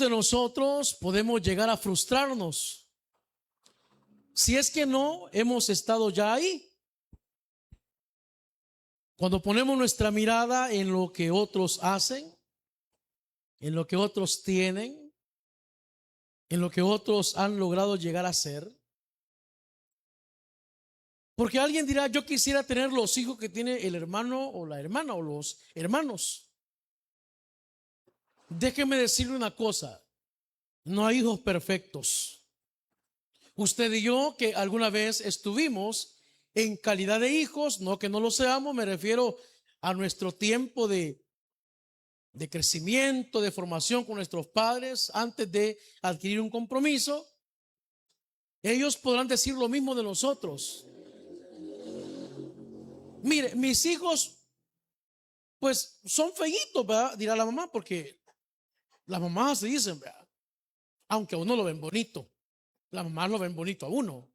de nosotros podemos llegar a frustrarnos si es que no hemos estado ya ahí. Cuando ponemos nuestra mirada en lo que otros hacen, en lo que otros tienen, en lo que otros han logrado llegar a ser. Porque alguien dirá, yo quisiera tener los hijos que tiene el hermano o la hermana o los hermanos. Déjeme decirle una cosa, no hay hijos perfectos. Usted y yo que alguna vez estuvimos en calidad de hijos, no que no lo seamos, me refiero a nuestro tiempo de crecimiento, de formación con nuestros padres antes de adquirir un compromiso. Ellos podrán decir lo mismo de nosotros. Mire, mis hijos pues son feitos, ¿verdad? Dirá la mamá, porque las mamás se dicen, ¿verdad? Aunque a uno lo ven bonito, las mamás lo ven bonito a uno.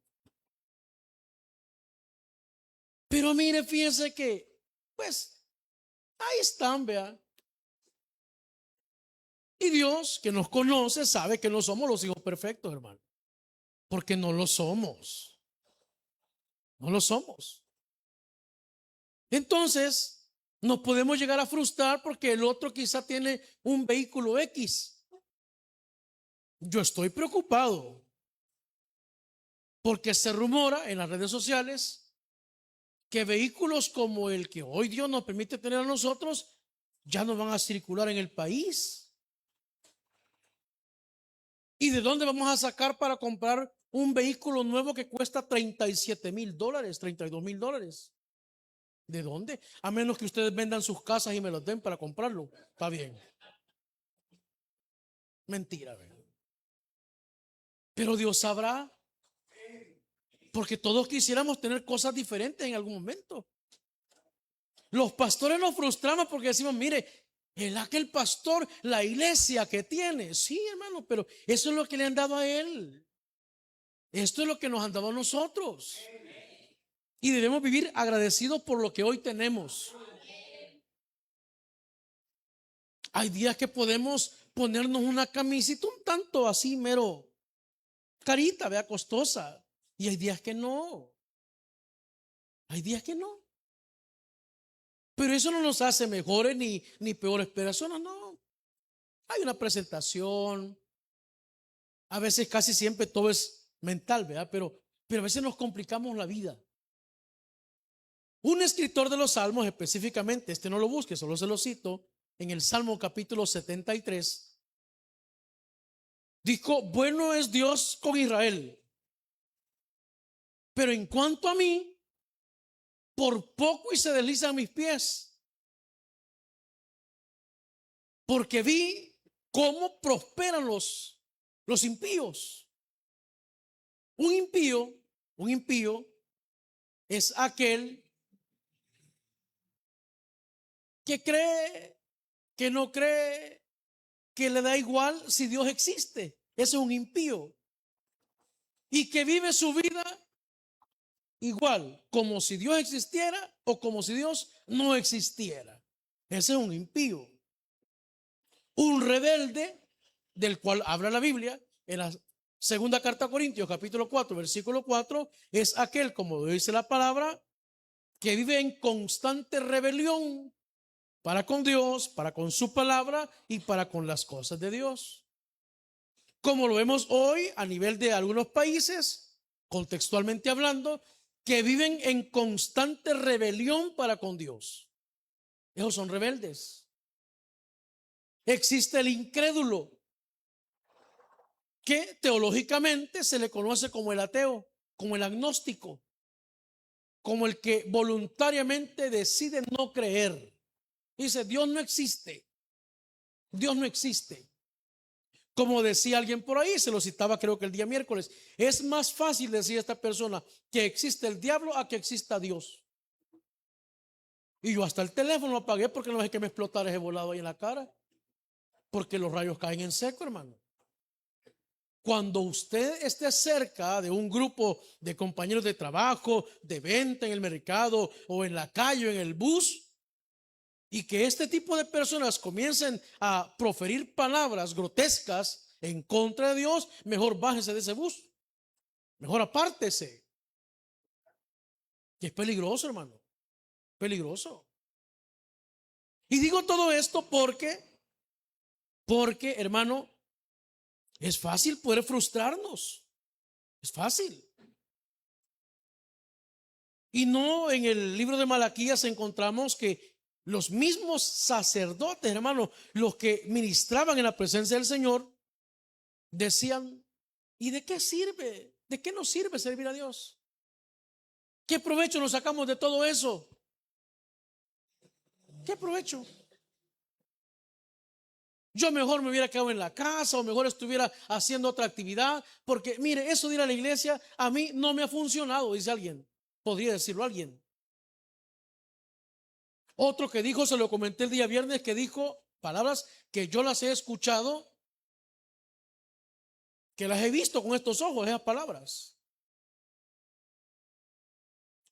Pero mire, fíjense que pues ahí están, ¿verdad? Y Dios, que nos conoce, sabe que no somos los hijos perfectos, hermano. Porque no lo somos. No lo somos. Entonces, nos podemos llegar a frustrar porque el otro quizá tiene un vehículo X. Yo estoy preocupado porque se rumora en las redes sociales que vehículos como el que hoy Dios nos permite tener a nosotros ya no van a circular en el país. ¿Y de dónde vamos a sacar para comprar un vehículo nuevo que cuesta $37,000, $32,000? ¿De dónde? A menos que ustedes vendan sus casas y me los den para comprarlo. Está bien. Mentira, ¿verdad? Pero Dios sabrá, porque todos quisiéramos tener cosas diferentes en algún momento. Los pastores nos frustramos porque decimos, mire, el aquel pastor, la iglesia que tiene. Sí, hermano, pero eso es lo que le han dado a él. Esto es lo que nos han dado a nosotros. Y debemos vivir agradecidos por lo que hoy tenemos. Hay días que podemos ponernos una camisita un tanto así mero carita, vea, costosa. Y hay días que no. Hay días que no. Pero eso no nos hace mejores ni peores personas, no. Hay una presentación. A veces casi siempre todo es mental, ¿verdad? Pero a veces nos complicamos la vida. Un escritor de los Salmos específicamente, este no lo busque, solo se lo cito, en el Salmo capítulo 73, dijo, bueno es Dios con Israel, pero en cuanto a mí, por poco y se deslizan mis pies, porque vi cómo prosperan los impíos. Un impío es aquel que cree, que no cree, que le da igual si Dios existe. Ese es un impío. Y que vive su vida igual, como si Dios existiera o como si Dios no existiera. Ese es un impío. Un rebelde, del cual habla la Biblia en la segunda carta a Corintios capítulo 4 versículo 4, es aquel, como dice la palabra, que vive en constante rebelión para con Dios, para con su palabra y para con las cosas de Dios. Como lo vemos hoy a nivel de algunos países, contextualmente hablando, que viven en constante rebelión para con Dios. Esos son rebeldes. Existe el incrédulo, que teológicamente se le conoce como el ateo, como el agnóstico, como el que voluntariamente decide no creer. Dice, Dios no existe. Dios no existe. Como decía alguien por ahí, se lo citaba creo que el día miércoles, es más fácil decir a esta persona que existe el diablo a que exista Dios. Y yo hasta el teléfono lo apagué porque no es que me explotara ese volado ahí en la cara. Porque los rayos caen en seco, hermano. Cuando usted esté cerca de un grupo de compañeros de trabajo, de venta en el mercado o en la calle o en el bus, y que este tipo de personas comiencen a proferir palabras grotescas en contra de Dios, mejor bájese de ese bus, mejor apártese. Y es peligroso, hermano, peligroso. Y digo todo esto porque, hermano, es fácil poder frustrarnos, es fácil. Y no, en el libro de Malaquías encontramos que los mismos sacerdotes, hermano, los que ministraban en la presencia del Señor, decían: ¿y de qué sirve? ¿De qué nos sirve servir a Dios? ¿Qué provecho nos sacamos de todo eso? ¿Qué provecho? Yo mejor me hubiera quedado en la casa, o mejor estuviera haciendo otra actividad, porque mire, eso de ir a la iglesia a mí no me ha funcionado, dice alguien. Podría decirlo alguien. Otro que dijo, se lo comenté el día viernes, que dijo palabras que yo las he escuchado, que las he visto con estos ojos, esas palabras.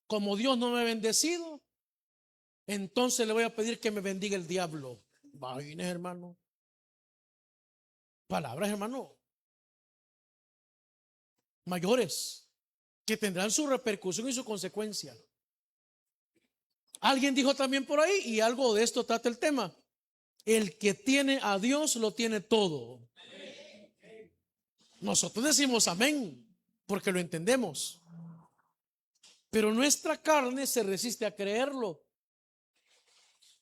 Como Dios no me ha bendecido, entonces le voy a pedir que me bendiga el diablo. Imagínese, hermano. Palabras, hermano, mayores, que tendrán su repercusión y su consecuencia. Alguien dijo también por ahí, y algo de esto trata el tema: el que tiene a Dios lo tiene todo. Nosotros decimos amén porque lo entendemos, pero nuestra carne se resiste a creerlo,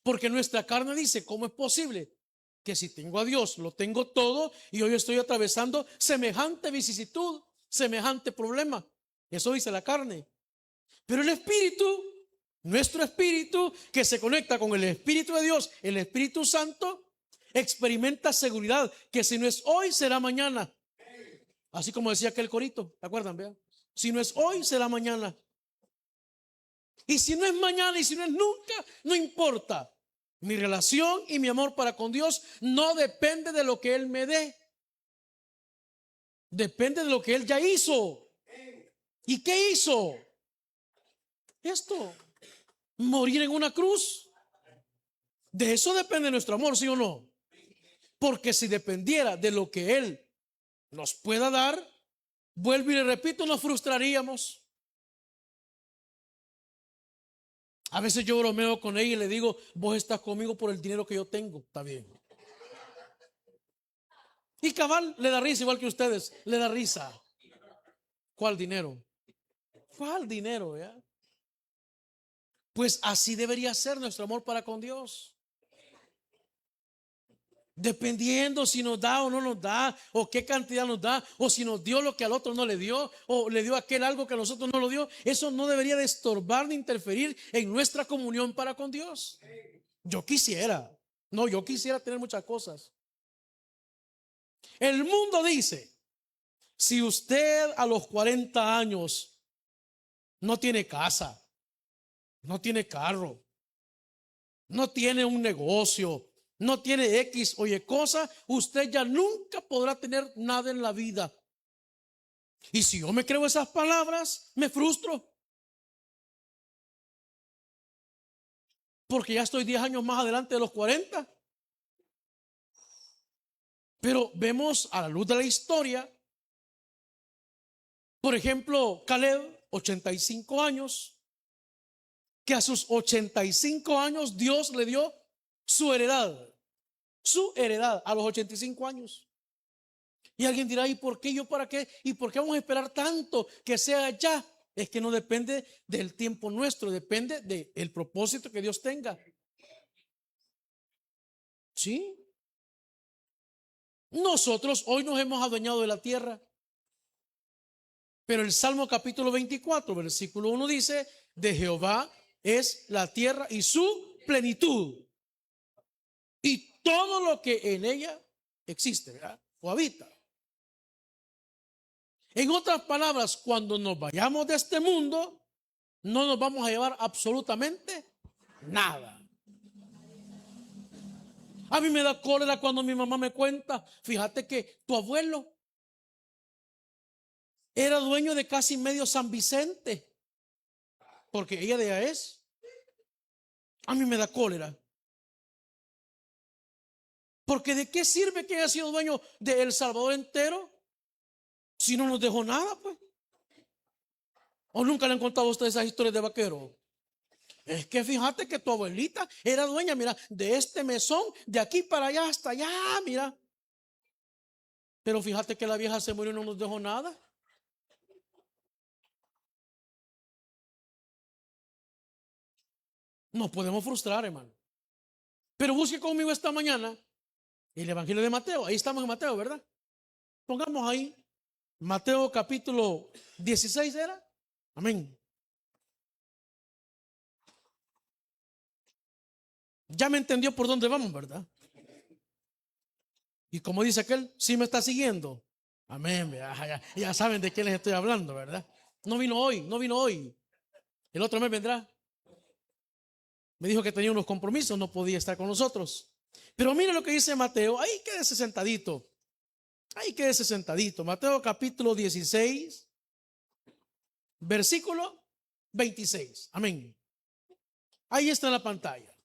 porque nuestra carne dice: ¿cómo es posible que si tengo a Dios lo tengo todo y hoy estoy atravesando semejante vicisitud, semejante problema? Eso dice la carne. Pero el Espíritu, nuestro espíritu, que se conecta con el Espíritu de Dios, el Espíritu Santo, experimenta seguridad que si no es hoy, será mañana. Así como decía aquel corito, ¿te acuerdan? Vean, si no es hoy, será mañana. Y si no es mañana y si no es nunca, no importa. Mi relación y mi amor para con Dios no depende de lo que Él me dé, depende de lo que Él ya hizo. ¿Y qué hizo? Esto, morir en una cruz. De eso depende nuestro amor, ¿sí o no? Porque si dependiera de lo que Él nos pueda dar, vuelvo y le repito, nos frustraríamos. A veces yo bromeo con ella y le digo: vos estás conmigo por el dinero que yo tengo. Está bien. Y cabal, le da risa, igual que ustedes, le da risa. ¿Cuál dinero? ¿Cuál dinero? ¿Ya? Pues así debería ser nuestro amor para con Dios. Dependiendo si nos da o no nos da, o qué cantidad nos da, o si nos dio lo que al otro no le dio, o le dio a aquel algo que a nosotros no lo dio. Eso no debería de estorbar ni interferir en nuestra comunión para con Dios. Yo quisiera tener muchas cosas. El mundo dice: si usted a los 40 años no tiene casa, no tiene carro, no tiene un negocio, no tiene X o Y cosa, usted ya nunca podrá tener nada en la vida. Y si yo me creo esas palabras, me frustro, porque ya estoy 10 años más adelante de los 40. Pero vemos a la luz de la historia, por ejemplo, Caleb, 85 años, que a sus 85 años Dios le dio su heredad a los 85 años. Y alguien dirá: ¿y por qué? ¿Yo para qué? ¿Y por qué vamos a esperar tanto que sea ya? Es que no depende del tiempo nuestro, depende del propósito que Dios tenga. ¿Sí? Nosotros hoy nos hemos adueñado de la tierra, pero el Salmo capítulo 24, versículo 1 dice: de Jehová es la tierra y su plenitud, y todo lo que en ella existe, ¿verdad? O habita. En otras palabras, cuando nos vayamos de este mundo, no nos vamos a llevar absolutamente nada. A mí me da cólera cuando mi mamá me cuenta: fíjate que tu abuelo era dueño de casi medio San Vicente, porque ella de allá es. A mí me da cólera. Porque ¿de qué sirve que haya sido dueño de El Salvador entero si no nos dejó nada, pues? ¿O nunca le han contado a ustedes esas historias de vaquero? Es que fíjate que tu abuelita era dueña, mira, de este mesón, de aquí para allá hasta allá, mira. Pero fíjate que la vieja se murió y no nos dejó nada. Nos podemos frustrar, hermano. Pero busque conmigo esta mañana el Evangelio de Mateo. Ahí estamos en Mateo, ¿verdad? Pongamos ahí Mateo capítulo 16, ¿era? Amén. Ya me entendió por dónde vamos, ¿verdad? Y como dice aquel, sí me está siguiendo. Amén. Ya saben de quién les estoy hablando, ¿verdad? No vino hoy, no vino hoy. El otro mes vendrá. Me dijo que tenía unos compromisos, no podía estar con nosotros. Pero mire lo que dice Mateo. Ahí quédese sentadito. Ahí quédese sentadito. Mateo capítulo 16, versículo 26. Amén. Ahí está en la pantalla.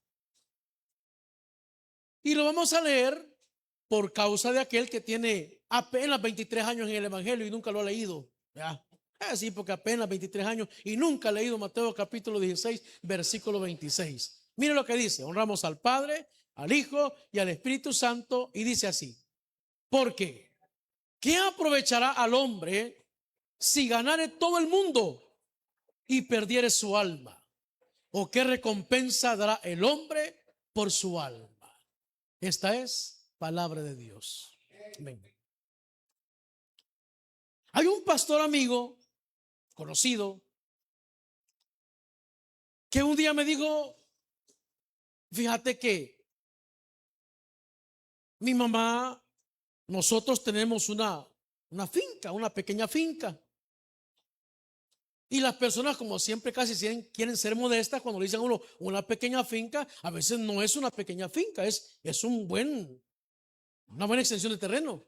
Y lo vamos a leer por causa de aquel que tiene apenas 23 años en el Evangelio y nunca lo ha leído. ¿Ya? Sí, porque apenas 23 años y nunca ha leído Mateo capítulo 16, versículo 26. Mire lo que dice. Honramos al Padre, al Hijo y al Espíritu Santo. Y dice así. Porque ¿qué aprovechará al hombre si ganare todo el mundo y perdiere su alma? ¿O qué recompensa dará el hombre por su alma? Esta es palabra de Dios. Amén. Hay un pastor amigo, conocido, que un día me dijo, fíjate que mi mamá, nosotros tenemos una finca, una pequeña finca. Y las personas, como siempre, casi quieren ser modestas cuando le dicen a uno una pequeña finca. A veces no es una pequeña finca, es una buena extensión de terreno.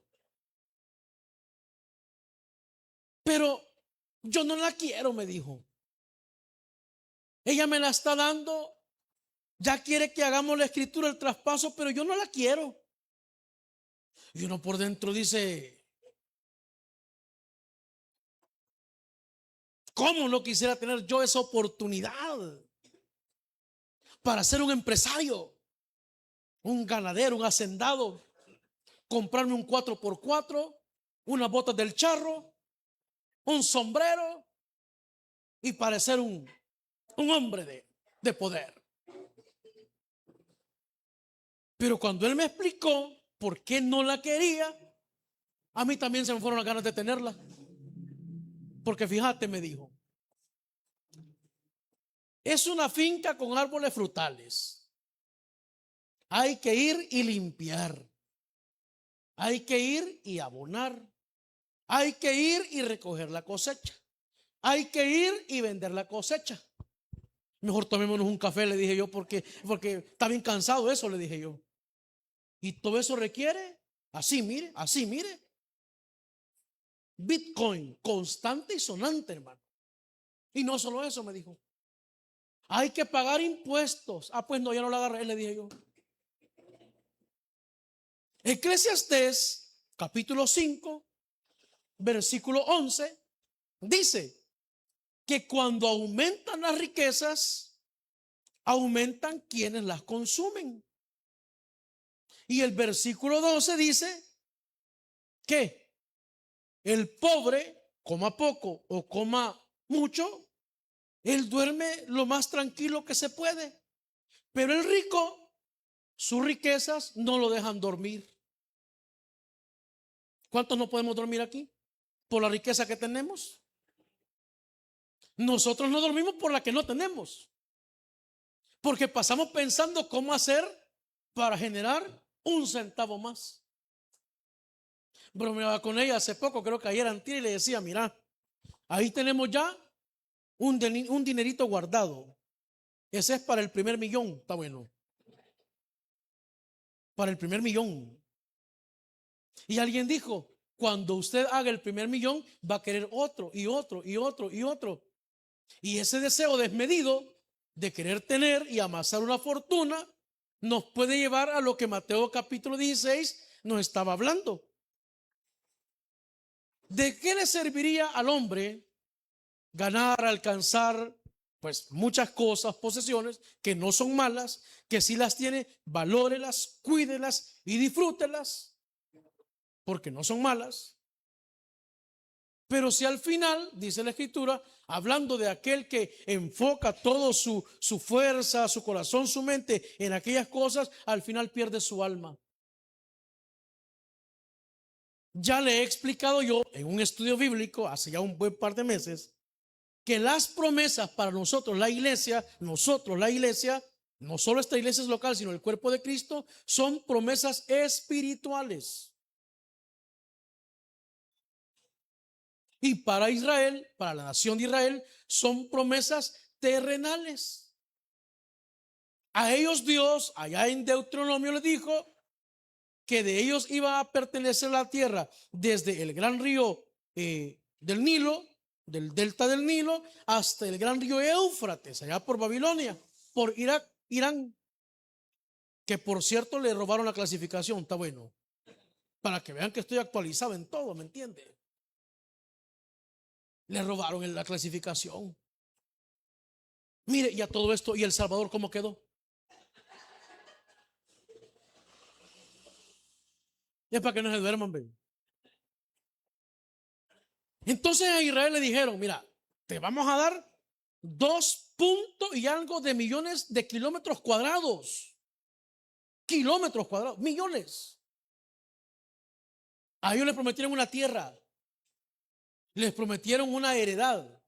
Pero yo no la quiero, me dijo. Ella me la está dando, ya quiere que hagamos la escritura, el traspaso, pero yo no la quiero. Y uno por dentro dice, ¿cómo no quisiera tener yo esa oportunidad para ser un empresario, un ganadero, un hacendado, comprarme un 4x4, unas botas del charro, un sombrero y parecer un hombre de poder? Pero cuando él me explicó por qué no la quería, a mí también se me fueron las ganas de tenerla. Porque fíjate, me dijo, es una finca con árboles frutales. Hay que ir y limpiar. Hay que ir y abonar. Hay que ir y recoger la cosecha. Hay que ir y vender la cosecha. Mejor tomémonos un café, le dije yo, porque está bien cansado eso, le dije yo. Y todo eso requiere, así mire, Bitcoin, constante y sonante, hermano. Y no solo eso, me dijo. Hay que pagar impuestos. Ah, pues no, ya no la agarré, le dije yo. Eclesiastés, capítulo 5, versículo 11, dice que cuando aumentan las riquezas, aumentan quienes las consumen. Y el versículo 12 dice que el pobre, coma poco o coma mucho, él duerme lo más tranquilo que se puede. Pero el rico, sus riquezas no lo dejan dormir. ¿Cuántos no podemos dormir aquí? Por la riqueza que tenemos. Nosotros no dormimos por la que no tenemos. Porque pasamos pensando cómo hacer para generar un centavo más. Bromeaba con ella hace poco, creo que ayer antier, y le decía, mira, ahí tenemos ya un dinerito guardado. Ese es para el primer millón, está bueno. Para el primer millón. Y alguien dijo, cuando usted haga el primer millón, va a querer otro y otro y otro y otro. Y ese deseo desmedido de querer tener y amasar una fortuna nos puede llevar a lo que Mateo capítulo 16 nos estaba hablando. ¿De qué le serviría al hombre ganar, alcanzar, pues muchas cosas, posesiones que no son malas, que si las tiene, valórelas, cuídelas y disfrútelas, porque no son malas? Pero si al final, dice la Escritura, hablando de aquel que enfoca todo su fuerza, su corazón, su mente en aquellas cosas, al final pierde su alma. Ya le he explicado yo en un estudio bíblico hace ya un buen par de meses que las promesas para nosotros la iglesia, no solo esta iglesia es local, sino el cuerpo de Cristo, son promesas espirituales. Y para Israel, para la nación de Israel, son promesas terrenales. A ellos Dios, allá en Deuteronomio, les dijo que de ellos iba a pertenecer la tierra desde el gran río del Nilo, del delta del Nilo, hasta el gran río Éufrates, allá por Babilonia, por Irak, Irán, que por cierto le robaron la clasificación. Está bueno, para que vean que estoy actualizado en todo, ¿me entiende? Le robaron en la clasificación. Mire, y a todo esto, ¿y El Salvador cómo quedó? Es para que no se duerman, ven. Entonces a Israel le dijeron: mira, te vamos a dar 2 y algo de millones de kilómetros cuadrados. Kilómetros cuadrados, millones. A ellos les prometieron una tierra, les prometieron una heredad,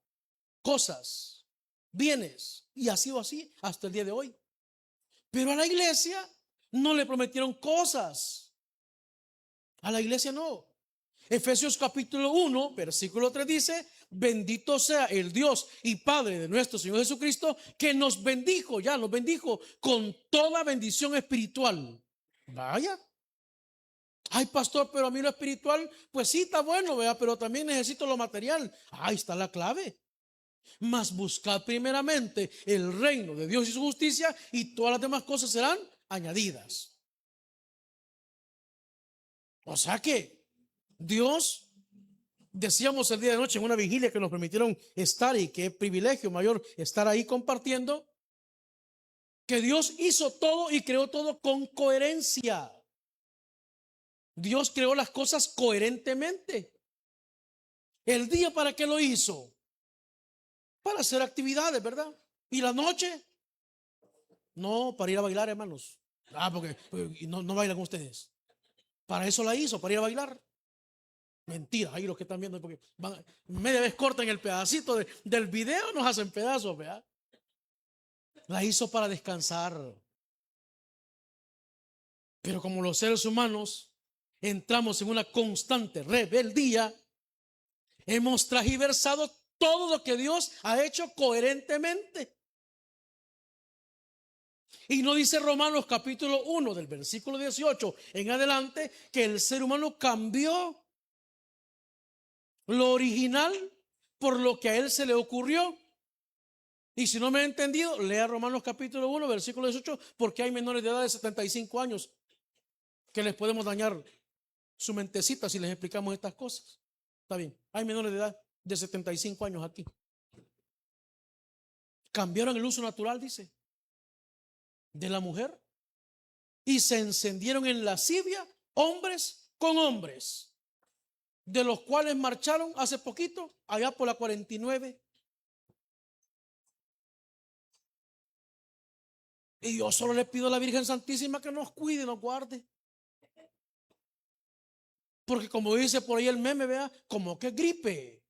cosas, bienes, y ha sido así hasta el día de hoy. Pero a la iglesia no le prometieron cosas. A la iglesia no. Efesios capítulo 1, versículo 3 dice: bendito sea el Dios y Padre de nuestro Señor Jesucristo, que nos bendijo, ya nos bendijo con toda bendición espiritual. Vaya. Ay, pastor, pero a mí lo espiritual, pues sí, está bueno, ¿verdad? Pero también necesito lo material. Ahí está la clave. Mas buscad primeramente el reino de Dios y su justicia, y todas las demás cosas serán añadidas. O sea que Dios, decíamos el día de noche en una vigilia que nos permitieron estar, y qué privilegio mayor estar ahí compartiendo, que Dios hizo todo y creó todo con coherencia. Dios creó las cosas coherentemente. El día, ¿para qué lo hizo? Para hacer actividades, ¿verdad? Y la noche, no, para ir a bailar, hermanos. Porque no bailan ustedes. Para eso la hizo, para ir a bailar. Mentira, ahí los que están viendo, porque media vez cortan el pedacito del video, nos hacen pedazos, ¿verdad? La hizo para descansar. Pero como los seres humanos entramos en una constante rebeldía, hemos transversado todo lo que Dios ha hecho coherentemente. Y no dice Romanos capítulo 1 del versículo 18 en adelante que el ser humano cambió lo original por lo que a él se le ocurrió. Y si no me ha entendido, lea Romanos capítulo 1 versículo 18, porque hay menores de edad de 75 años que les podemos dañar su mentecita si les explicamos estas cosas. Está bien, hay menores de edad de 75 años aquí. Cambiaron el uso natural, dice, de la mujer, y se encendieron en lascivia hombres con hombres, de los cuales marcharon hace poquito, allá por la 49. Y yo solo le pido a la Virgen Santísima que nos cuide y nos guarde. Porque como dice por ahí el meme, vea, como que gripe.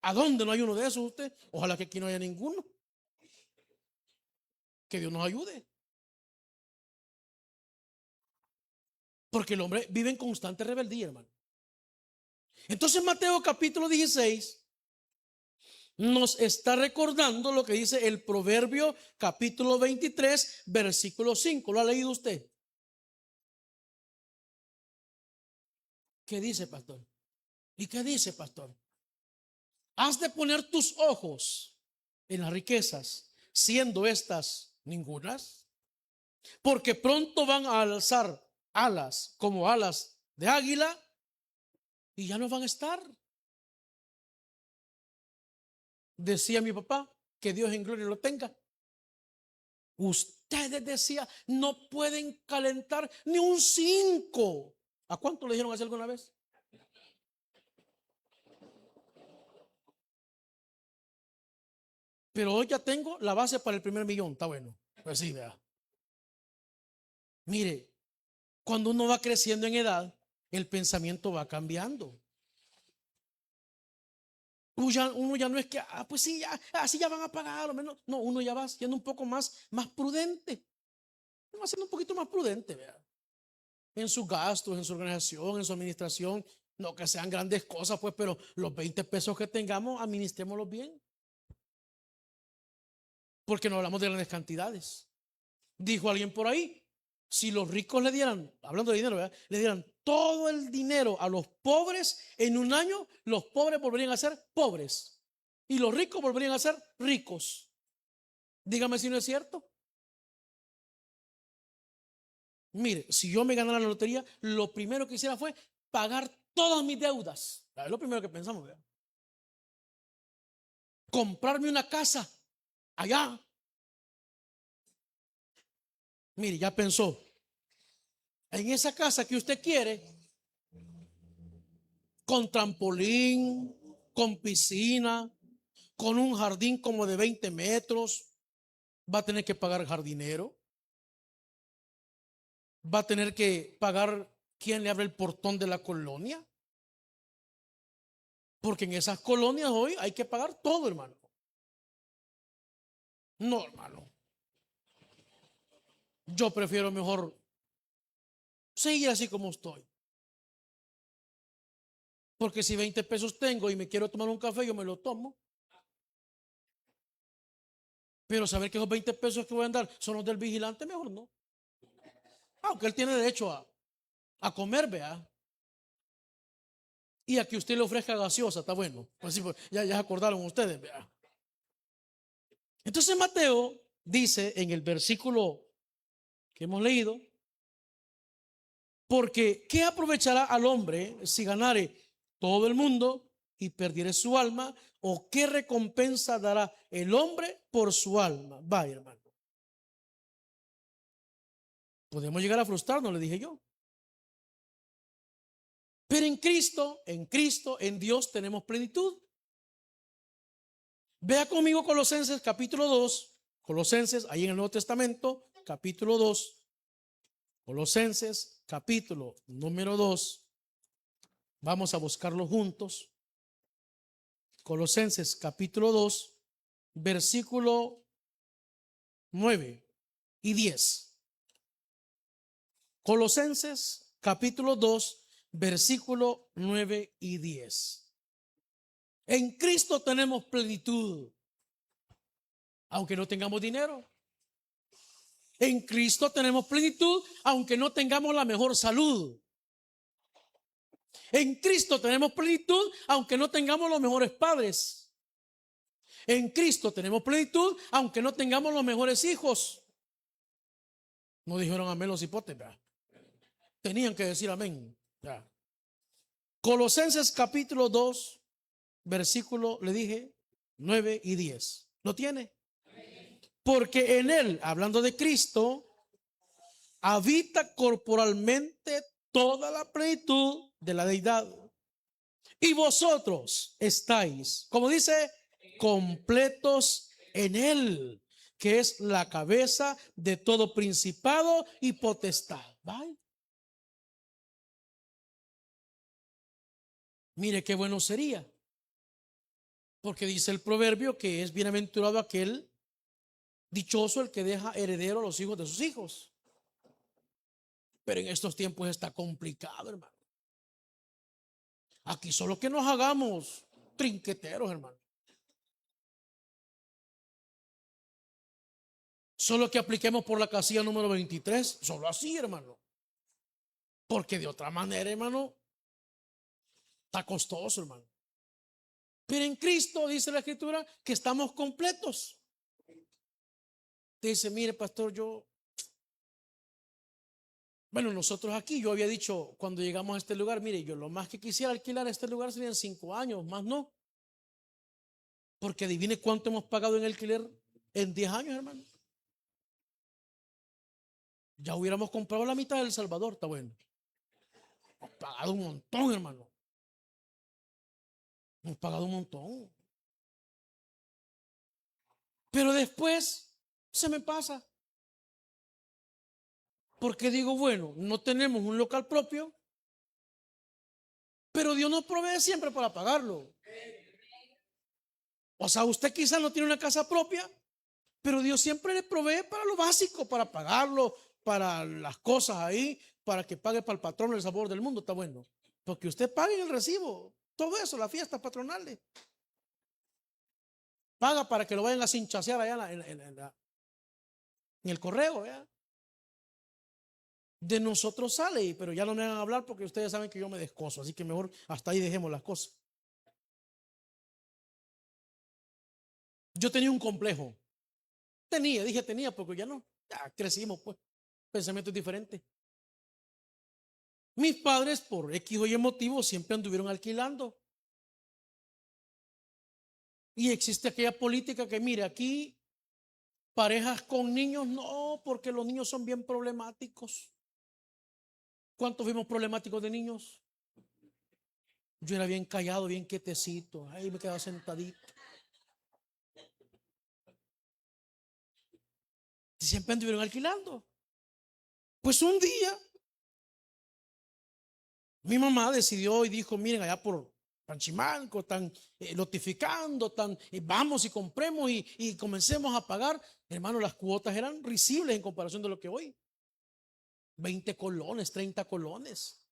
¿A dónde no hay uno de esos usted? Ojalá que aquí no haya ninguno. Que Dios nos ayude. Porque el hombre vive en constante rebeldía, hermano. Entonces Mateo capítulo 16 nos está recordando lo que dice el Proverbio capítulo 23 versículo 5. ¿Lo ha leído usted? ¿Qué dice, pastor? ¿Y qué dice, pastor? Has de poner tus ojos en las riquezas, siendo estas ningunas, porque pronto van a alzar alas como alas de águila y ya no van a estar. Decía mi papá, que Dios en gloria lo tenga. Ustedes, decía, no pueden calentar ni un 5. ¿A cuánto le dijeron así alguna vez? Pero hoy ya tengo la base para el primer millón. Está bueno. Pues sí, vea. Mire, cuando uno va creciendo en edad, el pensamiento va cambiando. Uno ya no es que, pues sí, ya, así ya van a pagar, o menos. No, uno ya va siendo un poco más prudente. Uno va siendo un poquito más prudente, vea. En sus gastos, en su organización, en su administración. No que sean grandes cosas, pues, pero los 20 pesos que tengamos, administrémoslos bien. Porque no hablamos de grandes cantidades. Dijo alguien por ahí, si los ricos le dieran, hablando de dinero, ¿verdad?, le dieran todo el dinero a los pobres en un año, los pobres volverían a ser pobres y los ricos volverían a ser ricos. Dígame si no es cierto. Mire, si yo me ganara la lotería, lo primero que hiciera fue pagar todas mis deudas. Es lo primero que pensamos, ¿verdad? Comprarme una casa allá. Mire, ya pensó, en esa casa que usted quiere, con trampolín, con piscina, con un jardín como de 20 metros, va a tener que pagar jardinero, va a tener que pagar quien le abre el portón de la colonia, porque en esas colonias hoy hay que pagar todo, hermano. No, hermano, yo prefiero mejor seguir así como estoy, porque si 20 pesos tengo y me quiero tomar un café, yo me lo tomo, pero saber que esos 20 pesos que voy a dar son los del vigilante, mejor no, aunque él tiene derecho a comer, vea. Y a que usted le ofrezca gaseosa, está bueno. Pues sí, pues ya acordaron ustedes, vea. Entonces Mateo dice en el versículo que hemos leído, porque ¿qué aprovechará al hombre si ganare todo el mundo y perdiere su alma? ¿O qué recompensa dará el hombre por su alma? Vaya, hermano. Podemos llegar a frustrarnos, le dije yo. Pero en Dios tenemos plenitud. Vea conmigo Colosenses capítulo 2, Colosenses, ahí en el Nuevo Testamento, capítulo 2, Colosenses capítulo número 2. Vamos a buscarlo juntos. Colosenses capítulo 2, versículo 9 y 10. Colosenses capítulo 2, versículo 9 y 10. En Cristo tenemos plenitud, aunque no tengamos dinero. En Cristo tenemos plenitud, aunque no tengamos la mejor salud. En Cristo tenemos plenitud, aunque no tengamos los mejores padres. En Cristo tenemos plenitud, aunque no tengamos los mejores hijos. No dijeron amén los hipotes, ¿verdad? Tenían que decir amén, ¿verdad? Colosenses capítulo 2, versículo, le dije, 9 y 10. ¿Lo tiene? Porque en él, hablando de Cristo, habita corporalmente toda la plenitud de la deidad. Y vosotros estáis, como dice, completos en él, que es la cabeza de todo principado y potestad. ¿Vale? Mire qué bueno sería, porque dice el proverbio que es bienaventurado aquel, dichoso el que deja heredero a los hijos de sus hijos. Pero en estos tiempos está complicado, hermano. Aquí solo que nos hagamos trinqueteros, hermano. Solo que apliquemos por la casilla número 23, solo así, hermano. Porque de otra manera, hermano, está costoso, hermano. Pero en Cristo dice la Escritura que estamos completos. Te dice, mire, pastor, yo Bueno, nosotros aquí, yo había dicho cuando llegamos a este lugar, mire, yo lo más que quisiera alquilar este lugar serían 5 años, más no. Porque adivine cuánto hemos pagado en alquiler en 10 años, hermano. Ya hubiéramos comprado la mitad de El Salvador, está bueno. Hemos pagado un montón, hermano. Hemos pagado un montón. Pero después se me pasa. Porque digo, bueno, no tenemos un local propio, pero Dios nos provee siempre para pagarlo. O sea, usted quizás no tiene una casa propia, pero Dios siempre le provee para lo básico, para pagarlo, para las cosas ahí, para que pague para el patrón el sabor del mundo, está bueno. Porque usted pague el recibo, todo eso, las fiestas patronales. Paga para que lo vayan a cinchasear allá en el correo, ¿verdad? De nosotros sale, pero ya no me van a hablar porque ustedes saben que yo me descoso, así que mejor hasta ahí dejemos las cosas. Yo tenía un complejo. Dije tenía porque ya no, ya crecimos pues, pensamiento es diferente. Mis padres por X o Y motivo siempre anduvieron alquilando. Y existe aquella política que mire, aquí parejas con niños no, porque los niños son bien problemáticos. ¿Cuántos fuimos problemáticos de niños? Yo era bien callado, bien quietecito, ahí me quedaba sentadito. Y siempre anduvieron alquilando. Pues un día mi mamá decidió y dijo, miren, allá por Panchimanco, están notificando, vamos y compremos y comencemos a pagar. Hermano, las cuotas eran risibles en comparación de lo que hoy. 20 colones, 30 colones.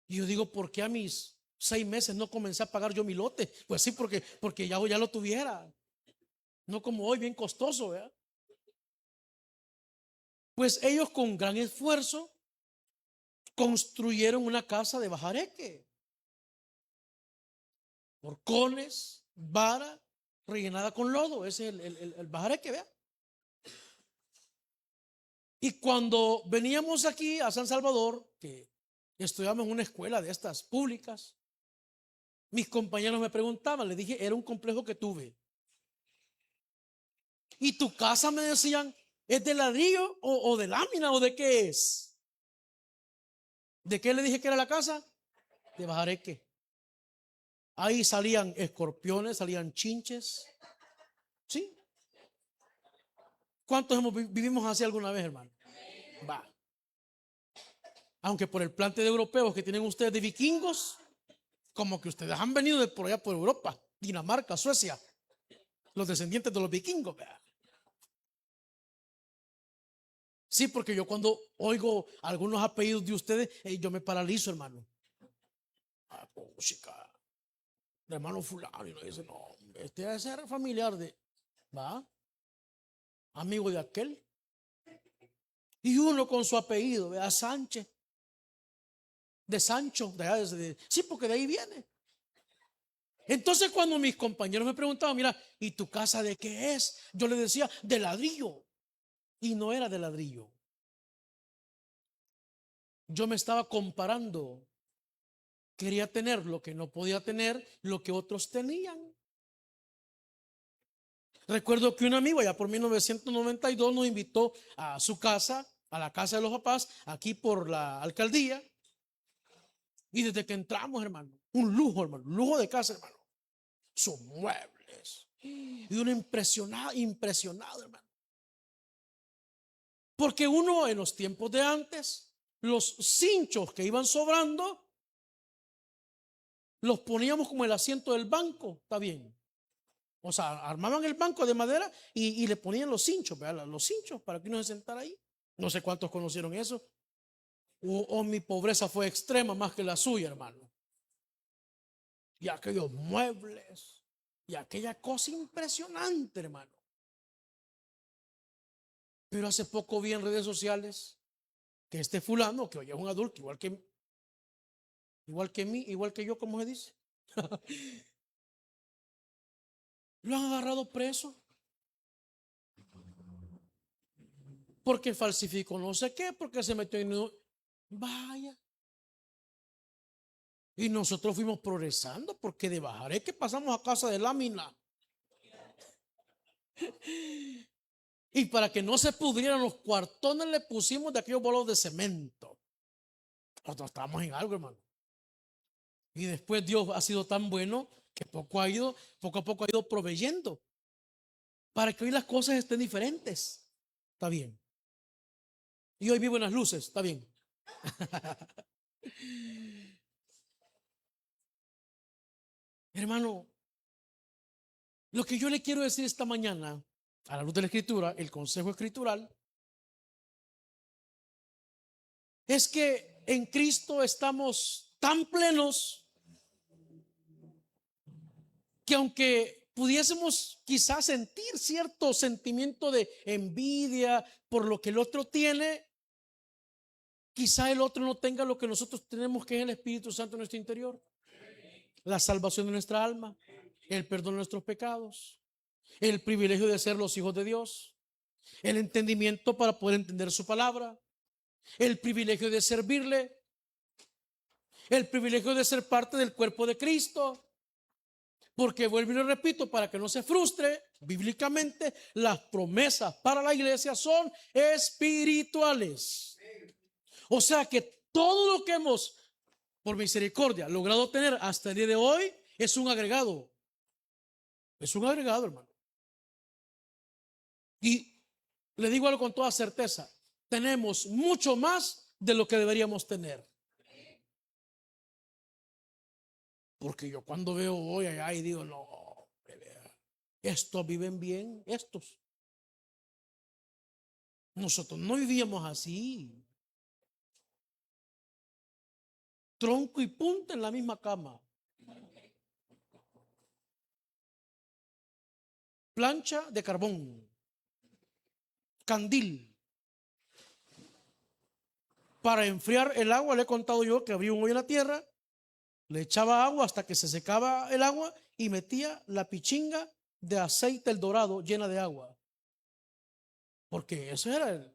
Y yo digo, ¿por qué a mis 6 meses no comencé a pagar yo mi lote? Pues sí, porque ya lo tuviera. No como hoy, bien costoso, ¿verdad? Pues ellos con gran esfuerzo construyeron una casa de bajareque, horcones, vara, rellenada con lodo. Ese es el bajareque, ¿vea? Y cuando veníamos aquí a San Salvador, que estudiamos en una escuela de estas públicas, mis compañeros me preguntaban, les dije, era un complejo que tuve. ¿Y tu casa, me decían, es de ladrillo o de lámina o de qué es? ¿De qué le dije que era la casa? De bajareque. Ahí salían escorpiones, salían chinches. ¿Sí? ¿Cuántos vivimos así alguna vez, hermano? Va. Aunque por el plante de europeos que tienen ustedes de vikingos, como que ustedes han venido de por allá por Europa, Dinamarca, Suecia, los descendientes de los vikingos. ¿Verdad? Sí, porque yo cuando oigo algunos apellidos de ustedes, yo me paralizo, hermano. Ah, chica, de hermano fulano, y uno dice, no, este debe ser familiar de, ¿va? Amigo de aquel. Y uno con su apellido, vea, Sánchez, de Sancho, sí, porque de ahí viene. Entonces cuando mis compañeros me preguntaban, mira, ¿y tu casa de qué es? Yo les decía, de ladrillo. Y no era de ladrillo. Yo me estaba comparando. Quería tener lo que no podía tener, lo que otros tenían. Recuerdo que un amigo allá por 1992 nos invitó a su casa, a la casa de los papás, aquí por la alcaldía. Y desde que entramos, hermano, un lujo, hermano, lujo de casa, hermano. Sus muebles. Y uno impresionado, hermano. Porque uno en los tiempos de antes, los cinchos que iban sobrando, los poníamos como el asiento del banco, está bien. O sea, armaban el banco de madera y le ponían los cinchos, ¿verdad? Los cinchos para que uno se sentara ahí. No sé cuántos conocieron eso. O mi pobreza fue extrema más que la suya, hermano. Y aquellos muebles y aquella cosa impresionante, hermano. Pero hace poco vi en redes sociales que este fulano, que hoy es un adulto, igual que yo, como se dice, lo han agarrado preso. porque falsificó no sé qué, porque se metió en... Vaya. Y nosotros fuimos progresando, porque de Bajaré que pasamos a casa de lámina. Y para que no se pudrieran los cuartones le pusimos de aquellos bolos de cemento. Nosotros estábamos en algo, hermano. Y después Dios ha sido tan bueno que poco a poco ha ido proveyendo para que hoy las cosas estén diferentes. Está bien. Y hoy vivo en las luces. Está bien. Hermano, lo que yo le quiero decir esta mañana, a la luz de la Escritura, el consejo escritural, es que en Cristo estamos tan plenos que aunque pudiésemos quizás sentir cierto sentimiento de envidia por lo que el otro tiene, quizá el otro no tenga lo que nosotros tenemos, que es el Espíritu Santo en nuestro interior, la salvación de nuestra alma, el perdón de nuestros pecados, el privilegio de ser los hijos de Dios, el entendimiento para poder entender su palabra, el privilegio de servirle, el privilegio de ser parte del cuerpo de Cristo. Porque vuelvo y lo repito, para que no se frustre, bíblicamente las promesas para la iglesia son espirituales. O sea que todo lo que hemos, por misericordia, logrado tener hasta el día de hoy es un agregado. Es un agregado, hermano. Y le digo algo con toda certeza: tenemos mucho más de lo que deberíamos tener. Porque yo cuando veo hoy allá y digo, no, estos viven bien, estos. Nosotros no vivíamos así. Tronco y punta en la misma cama. Plancha de carbón. Candil. Para enfriar el agua, le he contado yo que había un hoyo en la tierra, le echaba agua hasta que se secaba el agua y metía la pichinga de aceite El Dorado llena de agua. Porque eso era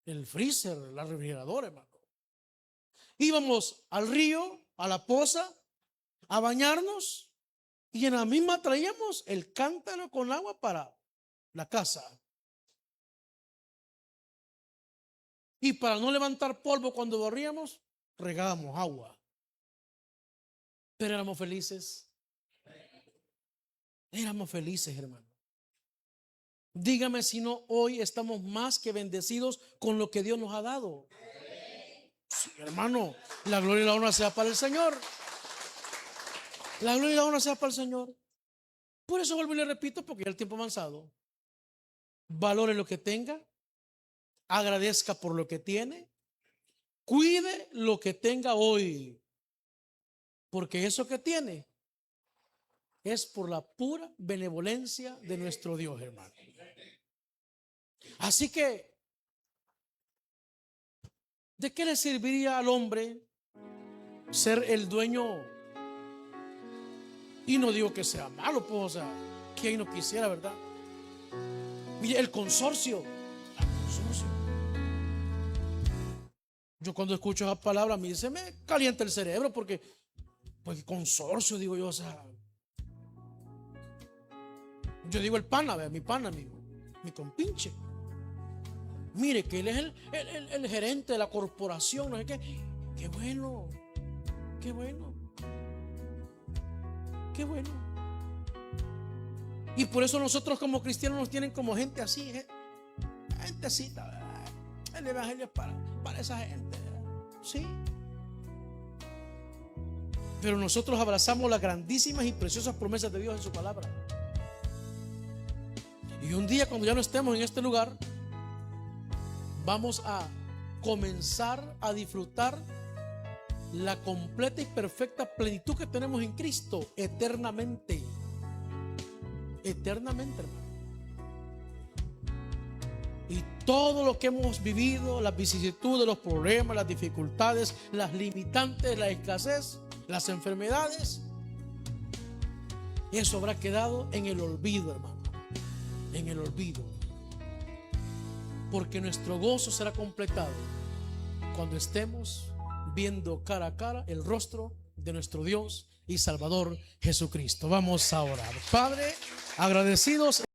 el freezer, la refrigeradora, hermano. Íbamos al río, a la poza, a bañarnos, y en la misma traíamos el cántaro con agua para la casa. Y para no levantar polvo cuando barríamos, regábamos agua. Pero éramos felices. Éramos felices, hermano. Dígame si no, hoy estamos más que bendecidos con lo que Dios nos ha dado. Sí, hermano, la gloria y la honra sea para el Señor. La gloria y la honra sea para el Señor. Por eso vuelvo y le repito, porque ya el tiempo ha avanzado. Valore lo que tenga, agradezca por lo que tiene, cuide lo que tenga hoy, porque eso que tiene es por la pura benevolencia de nuestro Dios, hermano. Así que, ¿de qué le serviría al hombre ser el dueño? Y no digo que sea malo, pues, o sea, quien no quisiera, ¿verdad? Mire, el consorcio. Yo cuando escucho esa palabra, a mí se me calienta el cerebro, porque, pues, consorcio, digo yo, o sea, yo digo el pana, mi pana, mi compinche. Mire, que él es el gerente de la corporación, no sé qué. Qué bueno, qué bueno, qué bueno. Y por eso nosotros como cristianos nos tienen como gente así, gentecita. El evangelio es para esa gente, sí. Pero nosotros abrazamos las grandísimas y preciosas promesas de Dios en su palabra. Y un día, cuando ya no estemos en este lugar, vamos a comenzar a disfrutar la completa y perfecta plenitud que tenemos en Cristo eternamente. Eternamente, hermano. Y todo lo que hemos vivido, las vicisitudes, los problemas, las dificultades, las limitantes, la escasez, las enfermedades, eso habrá quedado en el olvido, hermano. En el olvido. porque nuestro gozo será completado cuando estemos viendo cara a cara el rostro de nuestro Dios y Salvador Jesucristo. Vamos a orar. Padre, agradecidos.